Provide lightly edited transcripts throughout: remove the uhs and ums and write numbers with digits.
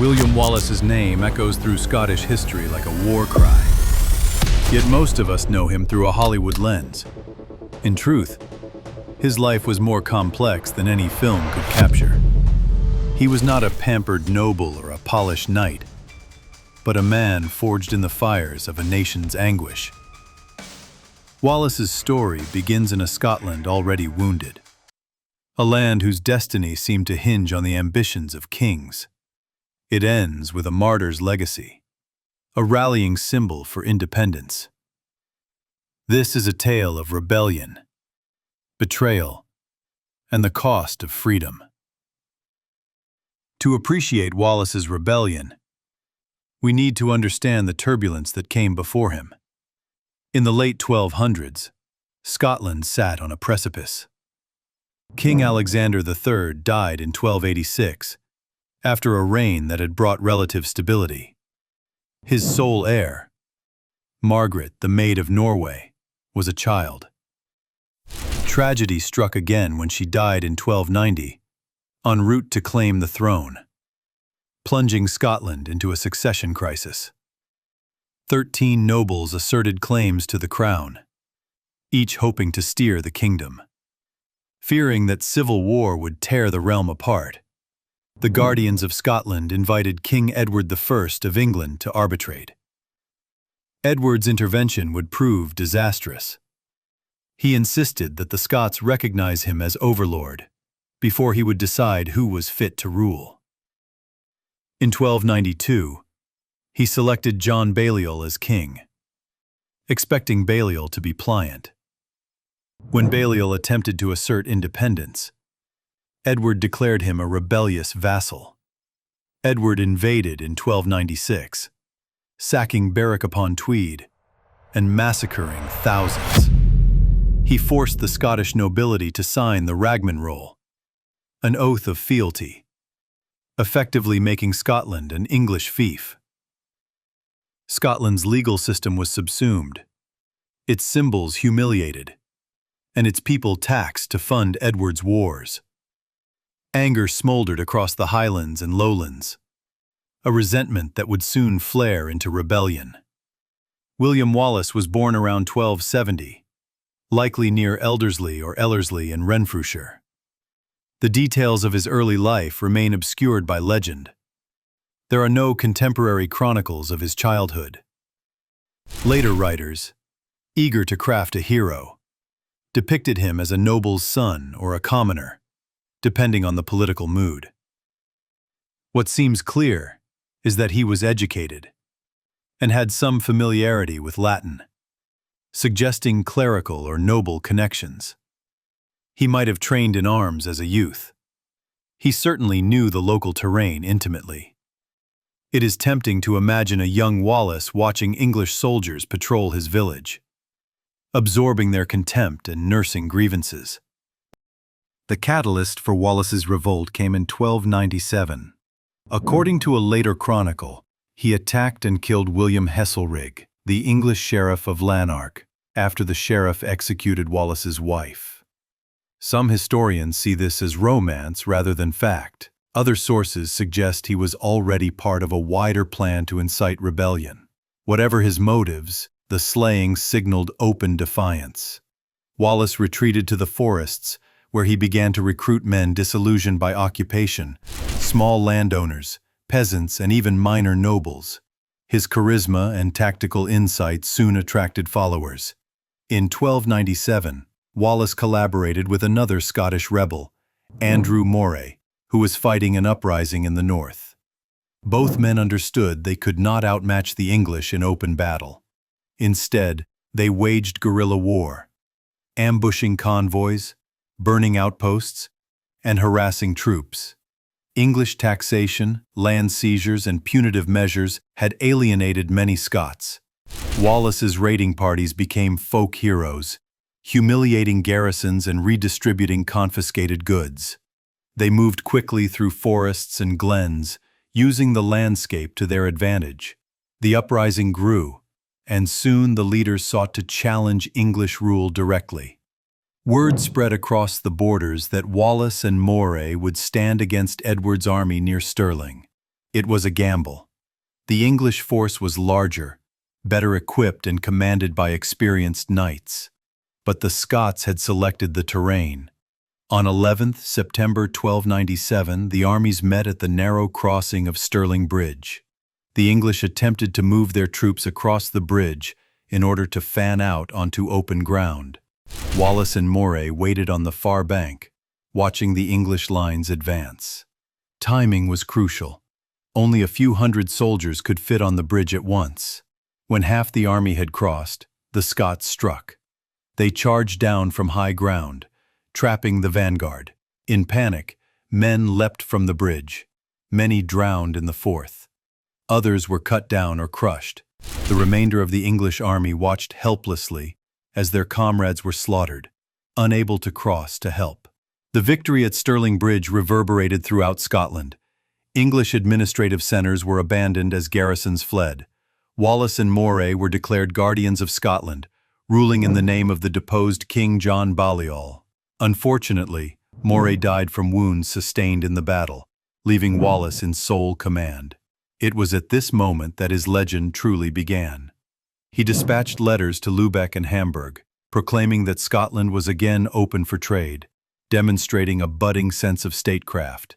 William Wallace's name echoes through Scottish history like a war cry. Yet most of us know him through a Hollywood lens. In truth, his life was more complex than any film could capture. He was not a pampered noble or a polished knight, but a man forged in the fires of a nation's anguish. Wallace's story begins in a Scotland already wounded, a land whose destiny seemed to hinge on the ambitions of kings. It ends with a martyr's legacy, a rallying symbol for independence. This is a tale of rebellion, betrayal, and the cost of freedom. To appreciate Wallace's rebellion, we need to understand the turbulence that came before him. In the late 1200s, Scotland sat on a precipice. King Alexander III died in 1286, after a reign that had brought relative stability. His sole heir, Margaret, the Maid of Norway, was a child. Tragedy struck again when she died in 1290, en route to claim the throne, plunging Scotland into a succession crisis. 13 nobles asserted claims to the crown, each hoping to steer the kingdom. Fearing that civil war would tear the realm apart, the Guardians of Scotland invited King Edward I of England to arbitrate. Edward's intervention would prove disastrous. He insisted that the Scots recognize him as overlord before he would decide who was fit to rule. In 1292, he selected John Balliol as king, expecting Balliol to be pliant. When Balliol attempted to assert independence, Edward declared him a rebellious vassal. Edward invaded in 1296, sacking Berwick-upon-Tweed and massacring thousands. He forced the Scottish nobility to sign the Ragman Roll, an oath of fealty, effectively making Scotland an English fief. Scotland's legal system was subsumed, its symbols humiliated, and its people taxed to fund Edward's wars. Anger smoldered across the Highlands and Lowlands, a resentment that would soon flare into rebellion. William Wallace was born around 1270, likely near Elderslie or Ellerslie in Renfrewshire. The details of his early life remain obscured by legend. There are no contemporary chronicles of his childhood. Later writers, eager to craft a hero, depicted him as a noble's son or a commoner, depending on the political mood. What seems clear is that he was educated and had some familiarity with Latin, suggesting clerical or noble connections. He might have trained in arms as a youth. He certainly knew the local terrain intimately. It is tempting to imagine a young Wallace watching English soldiers patrol his village, absorbing their contempt and nursing grievances. The catalyst for Wallace's revolt came in 1297. According to a later chronicle, he attacked and killed William Heselrigg, the English sheriff of Lanark, after the sheriff executed Wallace's wife. Some historians see this as romance rather than fact. Other sources suggest he was already part of a wider plan to incite rebellion. Whatever his motives, the slaying signaled open defiance. Wallace retreated to the forests, where he began to recruit men disillusioned by occupation, small landowners, peasants, and even minor nobles. His charisma and tactical insight soon attracted followers. In 1297, Wallace collaborated with another Scottish rebel, Andrew Moray, who was fighting an uprising in the north. Both men understood they could not outmatch the English in open battle. Instead, they waged guerrilla war, ambushing convoys, burning outposts, and harassing troops. English taxation, land seizures, and punitive measures had alienated many Scots. Wallace's raiding parties became folk heroes, humiliating garrisons and redistributing confiscated goods. They moved quickly through forests and glens, using the landscape to their advantage. The uprising grew, and soon the leaders sought to challenge English rule directly. Word spread across the borders that Wallace and Moray would stand against Edward's army near Stirling. It was a gamble. The English force was larger, better equipped and commanded by experienced knights. But the Scots had selected the terrain. On 11th September 1297, the armies met at the narrow crossing of Stirling Bridge. The English attempted to move their troops across the bridge in order to fan out onto open ground. Wallace and Moray waited on the far bank, watching the English lines advance. Timing was crucial. Only a few hundred soldiers could fit on the bridge at once. When half the army had crossed, the Scots struck. They charged down from high ground, trapping the vanguard. In panic, men leapt from the bridge. Many drowned in the Forth. Others were cut down or crushed. The remainder of the English army watched helplessly as their comrades were slaughtered, unable to cross to help. The victory at Stirling Bridge reverberated throughout Scotland. English administrative centres were abandoned as garrisons fled. Wallace and Moray were declared guardians of Scotland, ruling in the name of the deposed King John Balliol. Unfortunately, Moray died from wounds sustained in the battle, leaving Wallace in sole command. It was at this moment that his legend truly began. He dispatched letters to Lubeck and Hamburg, proclaiming that Scotland was again open for trade, demonstrating a budding sense of statecraft.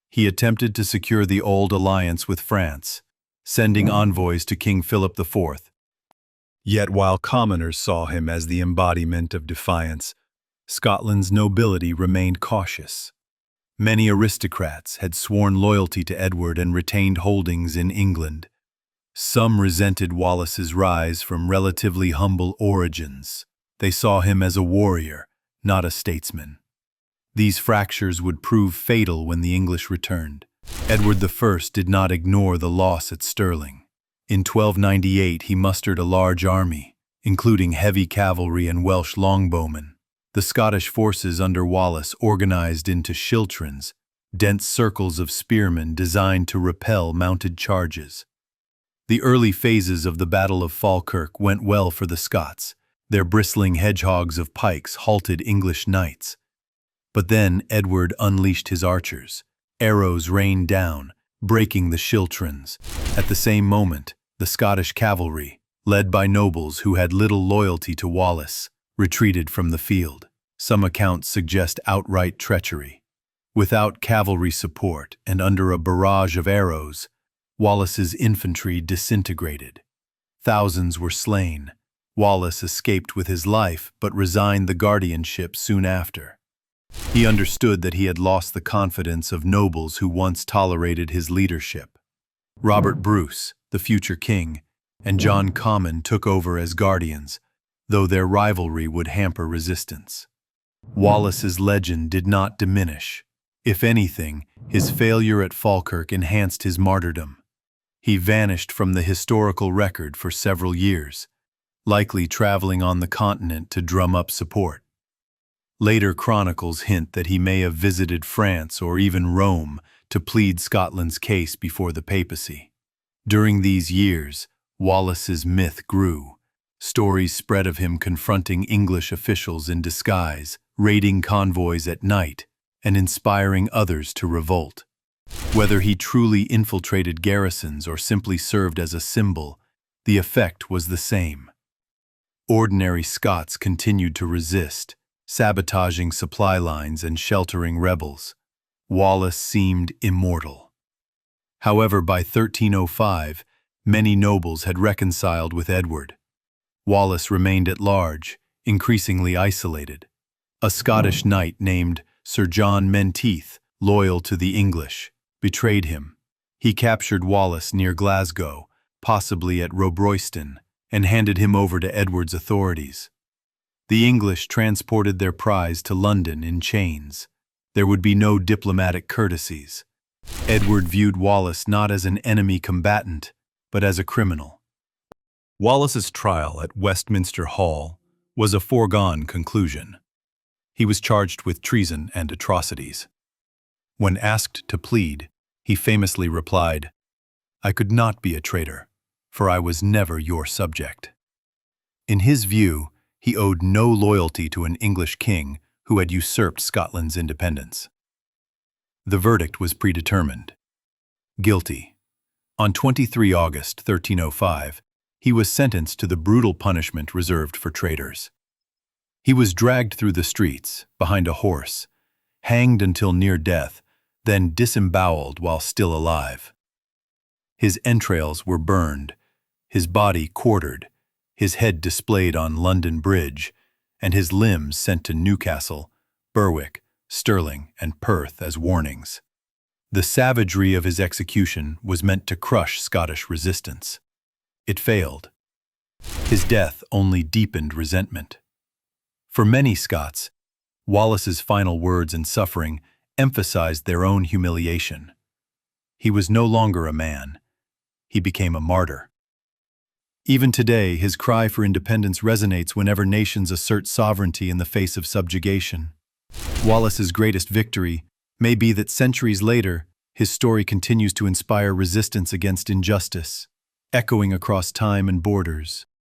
He attempted to secure the old alliance with France, sending envoys to King Philip IV. Yet while commoners saw him as the embodiment of defiance, Scotland's nobility remained cautious. Many aristocrats had sworn loyalty to Edward and retained holdings in England. Some resented Wallace's rise from relatively humble origins. They saw him as a warrior, not a statesman. These fractures would prove fatal when the English returned. Edward I did not ignore the loss at Stirling. In 1298 he mustered a large army, including heavy cavalry and Welsh longbowmen. The Scottish forces under Wallace organized into schiltrons, dense circles of spearmen designed to repel mounted charges. The early phases of the Battle of Falkirk went well for the Scots. Their bristling hedgehogs of pikes halted English knights. But then Edward unleashed his archers. Arrows rained down, breaking the schiltrons. At the same moment, the Scottish cavalry, led by nobles who had little loyalty to Wallace, retreated from the field. Some accounts suggest outright treachery. Without cavalry support and under a barrage of arrows, Wallace's infantry disintegrated. Thousands were slain. Wallace escaped with his life but resigned the guardianship soon after. He understood that he had lost the confidence of nobles who once tolerated his leadership. Robert Bruce, the future king, and John Comyn took over as guardians, though their rivalry would hamper resistance. Wallace's legend did not diminish. If anything, his failure at Falkirk enhanced his martyrdom. He vanished from the historical record for several years, likely traveling on the continent to drum up support. Later chronicles hint that he may have visited France or even Rome to plead Scotland's case before the papacy. During these years, Wallace's myth grew. Stories spread of him confronting English officials in disguise, raiding convoys at night, and inspiring others to revolt. Whether he truly infiltrated garrisons or simply served as a symbol, the effect was the same. Ordinary Scots continued to resist, sabotaging supply lines and sheltering rebels. Wallace seemed immortal. However, by 1305, many nobles had reconciled with Edward. Wallace remained at large, increasingly isolated. A Scottish knight named Sir John Menteith, loyal to the English, betrayed him. He captured Wallace near Glasgow, possibly at Robroyston, and handed him over to Edward's authorities. The English transported their prize to London in chains. There would be no diplomatic courtesies. Edward viewed Wallace not as an enemy combatant, but as a criminal. Wallace's trial at Westminster Hall was a foregone conclusion. He was charged with treason and atrocities. When asked to plead, he famously replied, "I could not be a traitor, for I was never your subject." In his view, he owed no loyalty to an English king who had usurped Scotland's independence. The verdict was predetermined. Guilty. On 23 August 1305, he was sentenced to the brutal punishment reserved for traitors. He was dragged through the streets, behind a horse, hanged until near death, then disemboweled while still alive. His entrails were burned, his body quartered, his head displayed on London Bridge, and his limbs sent to Newcastle, Berwick, Stirling, and Perth as warnings. The savagery of his execution was meant to crush Scottish resistance. It failed. His death only deepened resentment. For many Scots, Wallace's final words and suffering emphasized their own humiliation. He was no longer a man. He became a martyr. Even today, his cry for independence resonates whenever nations assert sovereignty in the face of subjugation. Wallace's greatest victory may be that centuries later, his story continues to inspire resistance against injustice, echoing across time and borders.